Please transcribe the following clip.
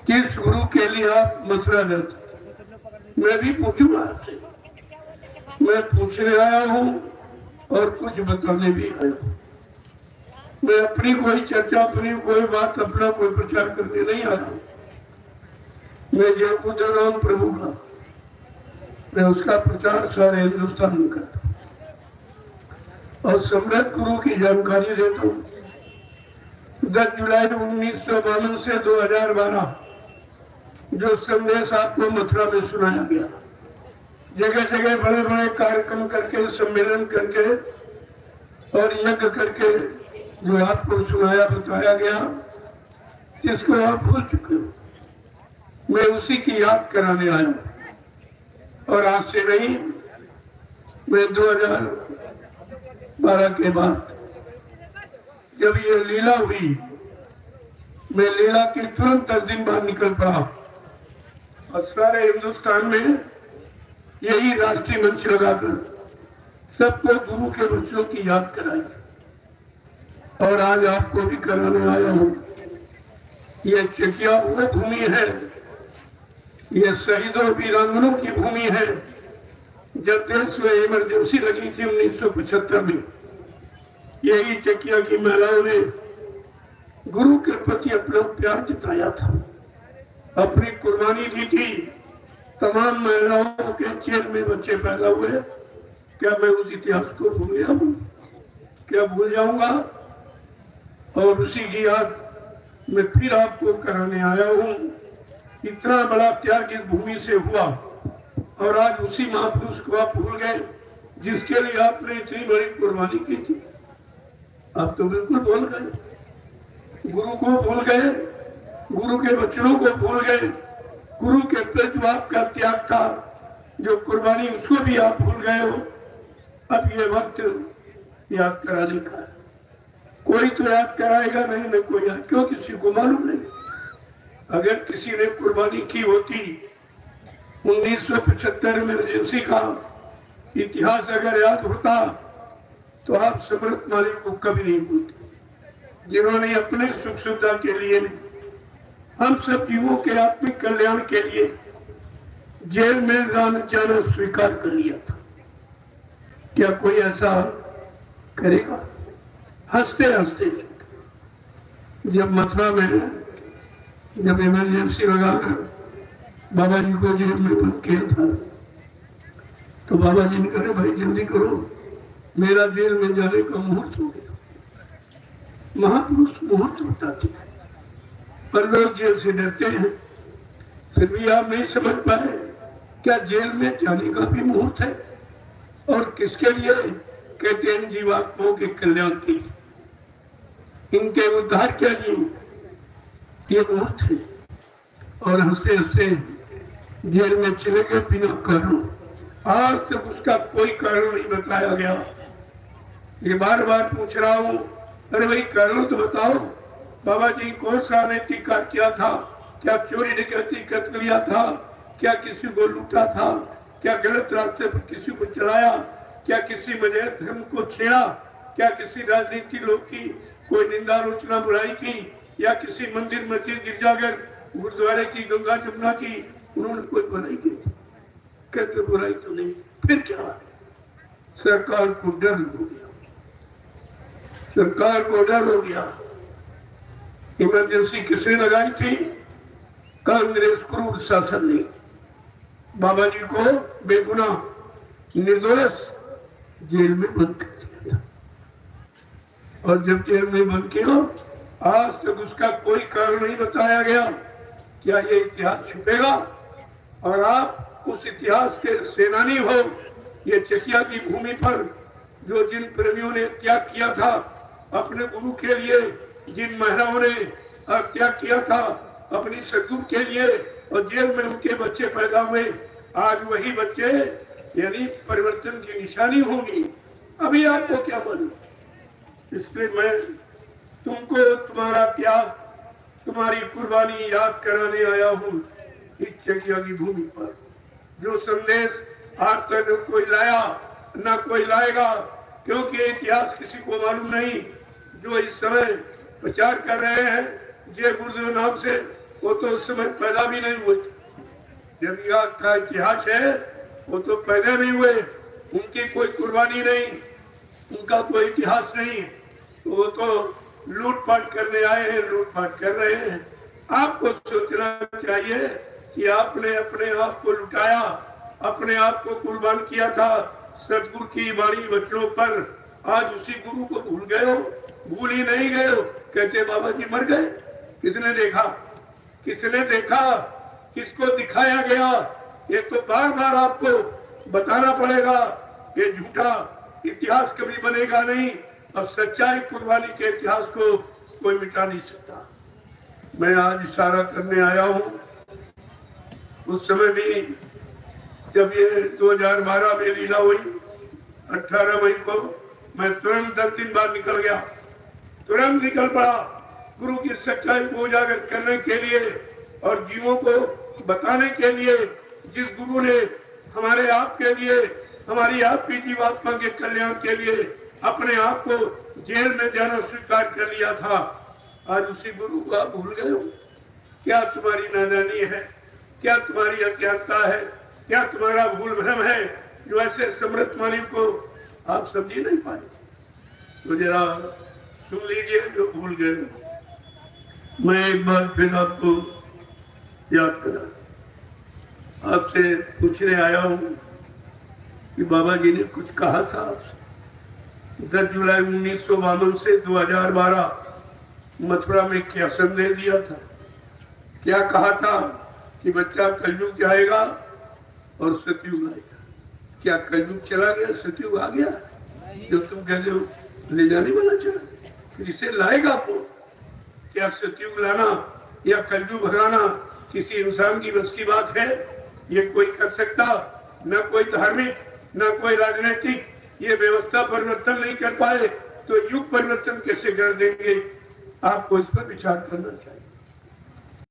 किस गुरु के लिए आप मथुरा जाते? मैं भी पूछूंगा आपसे। मैं पूछने आया हूँ और कुछ बताने भी आया हूँ। मैं अपनी कोई चर्चा, अपनी कोई बात, अपना कोई प्रचार करने नहीं आया हूँ। मैं जो उदय राम प्रभु का, मैं उसका प्रचार सारे हिंदुस्तान में करता हूँ और सम्राट गुरु की जानकारी देता हूँ। 10 जुलाई 1992 से 2012 जो संदेश आपको मथुरा में सुनाया गया, जगह जगह बड़े बड़े कार्यक्रम करके, सम्मेलन करके और यज्ञ करके जो आपको सुनाया, बताया गया, जिसको आप भूल चुके हो, मैं उसी की याद कराने आया हूं। और आज से नहीं, मैं 2012 के बाद जब ये लीला हुई, मैं लीला के तुरंत 10 दिन बाद निकल पड़ा और सारे हिंदुस्तान में यही राष्ट्रीय मंच लगाकर सबको गुरु के बच्चों की याद कराई। और आज आपको भी कराने आया हूं। ये चकिया वो भूमि है, ये शहीदों वीरांगनों की भूमि है। जब देश में इमरजेंसी लगी थी 1975 में, यही चकिया की महिलाओं ने गुरु के प्रति अपना प्यार जताया था, अपनी कुर्बानी दी थी। तमाम महिलाओं के जेल में बच्चे पैदा हुए। क्या मैं उस इतिहास को भूल गया हूँ? क्या भूल जाऊंगा? और उसी की याद मैं फिर आपको कराने आया हूँ। इतना बड़ा त्याग इस भूमि से हुआ और आज उसी महापुरुष को आप भूल गए जिसके लिए आपने इतनी बड़ी कुर्बानी की थी। आप तो बिल्कुल भूल गए, गुरु को भूल गए, गुरु के वचनों को भूल गए, गुरु के प्रति जो आपका त्याग था, जो कुर्बानी, उसको भी आप भूल गए हो। अब ये वक्त याद कराने का है। कोई तो याद कराएगा नहीं, न कोई याद, क्यों? किसी को मालूम नहीं। अगर किसी ने कुर्बानी की होती 1975 में इमरजेंसी का इतिहास अगर याद होता तो आप समृत मालिक को कभी नहीं भूलते, जिन्होंने अपने सुख सुविधा के लिए, हम सब जीवों के आत्मिक कल्याण के लिए जेल में जाना स्वीकार कर लिया था। क्या कोई ऐसा करेगा? हंसते हंसते जब मथुरा में जब इमरजेंसी लगाकर बाबा जी को जेल में बंद किया था, तो बाबा जी ने कहा, भाई जल्दी करो, मेरा जेल में जाने का मुहूर्त हो गया। महापुरुष मुहूर्त बताते हैं, पर लोग जेल से डरते हैं। फिर भी आप नहीं समझ पाए, क्या जेल में जाने का भी मुहूर्त है? और किसके लिए? कहते हैं जीवात्माओं के कल्याण के लिए, इनके उद्धार के लिए ये मुहूर्त है। और हंसते हंसते जेल में चले गए बिना कारण। आज तक उसका कोई कारण नहीं बताया गया। ये बार बार पूछ रहा हूं, अरे भाई कारण तो बताओ। बाबा जी कौन सा अनैतिक कार्य किया था? क्या चोरी डकैती कर लिया था? क्या किसी को लूटा था? क्या गलत रास्ते पर किसी को चलाया? क्या किसी मजहब धर्म को छेड़ा? क्या किसी राजनीति लोग की कोई निंदा आलोचना बुराई की? या किसी मंदिर मस्जिद गिरजाघर गुरुद्वारे की, गंगा जमुना की उन्होंने कोई बुराई की? कहते बुराई तो नहीं। फिर क्या? सरकार को डर हो गया, सरकार को डर हो गया। इमरजेंसी किसने लगाई थी? कांग्रेस क्रूर शासन ने बाबा जी को बेगुनाह निर्दोष जेल में बंद कर दिया था। और जब जेल में बंद किया, आज तक उसका कोई कारण नहीं बताया गया। क्या ये इतिहास छुपेगा? और आप उस इतिहास के सेनानी हो। ये चकिया की भूमि पर जो जिन प्रेमियों ने त्याग किया था अपने गुरु के लिए, जिन महिलाओं ने त्याग किया था अपनी सदगुरु के लिए, और जेल में उनके बच्चे पैदा हुए, आज वही बच्चे यानी परिवर्तन की निशानी होंगी। अभी आपको क्या मालूम? इसलिए मैं तुमको तुम्हारा त्याग, तुम्हारी कुर्बानी याद कराने आया हूँ इस चकिया की भूमि पर। जो संदेश आज तक न कोई लाया न कोई लाएगा, क्योंकि इतिहास किसी को मालूम नहीं। जो इस समय प्रचार कर रहे हैं जय गुरुदेव नाम से, वो तो उस समय पैदा भी नहीं हुए थे। जब यहाँ का इतिहास है वो तो पैदा नहीं हुए, उनकी कोई कुर्बानी नहीं, उनका कोई इतिहास नहीं, वो तो लूटपाट करने आए हैं, लूटपाट कर रहे हैं। आपको सोचना चाहिए कि आपने अपने आप को लुटाया, अपने आप को कुर्बान किया था सतगुरु की वाणी वचनों पर। आज उसी गुरु को भूल गए हो, भूल ही नहीं गए हो। कहते बाबा जी मर गए, किसने देखा, किसने देखा, किसको दिखाया गया? ये तो बार बार आपको बताना पड़ेगा। ये झूठा इतिहास कभी बनेगा नहीं, और सच्चाई कुर्बानी के इतिहास को कोई मिटा नहीं सकता। मैं आज इशारा करने आया हूँ, उस समय भी जब ये 2012 में लीला हुई 18 मई को, मैं तुरंत 10 दिन बाद निकल गया, तुरंत निकल पड़ा गुरु की सच्चाई को उजागर करने के लिए और जीवों को बताने के लिए। जिस गुरु ने हमारे आप के लिए, हमारी आपकी जीवात्मा के कल्याण के लिए अपने आप को जेल में जाना स्वीकार कर लिया था, आज उसी गुरु को आप भूल गए हो। क्या तुम्हारी नादानी है, क्या तुम्हारी अज्ञानता है, क्या तुम्हारा भूल भ्रम है जो ऐसे समृद्ध मानव को आप समझ नहीं पाए? तो जरा सुन लीजिए जो भूल गए। मैं एक बार फिर आपको याद करा, आपसे पूछने आया हूं कि बाबा जी ने कुछ कहा था। 10 जुलाई 1952 से 2012 मथुरा में क्या संदेश दिया था, क्या कहा था कि बच्चा कलयुग जाएगा और सतयुग आएगा। क्या कलयुग चला गया, सतयुग आ गया? जो तुम कहते हो ले जाने वाला चला गया, फिर इसे लाएगा कौन? क्या सतयुग लाना या कलयुग भगाना किसी इंसान की बस की बात है? ये कोई कर सकता? न कोई धार्मिक, न कोई राजनीतिक ये व्यवस्था परिवर्तन नहीं कर पाए तो युग परिवर्तन कैसे कर देंगे? आपको इस पर विचार करना चाहिए।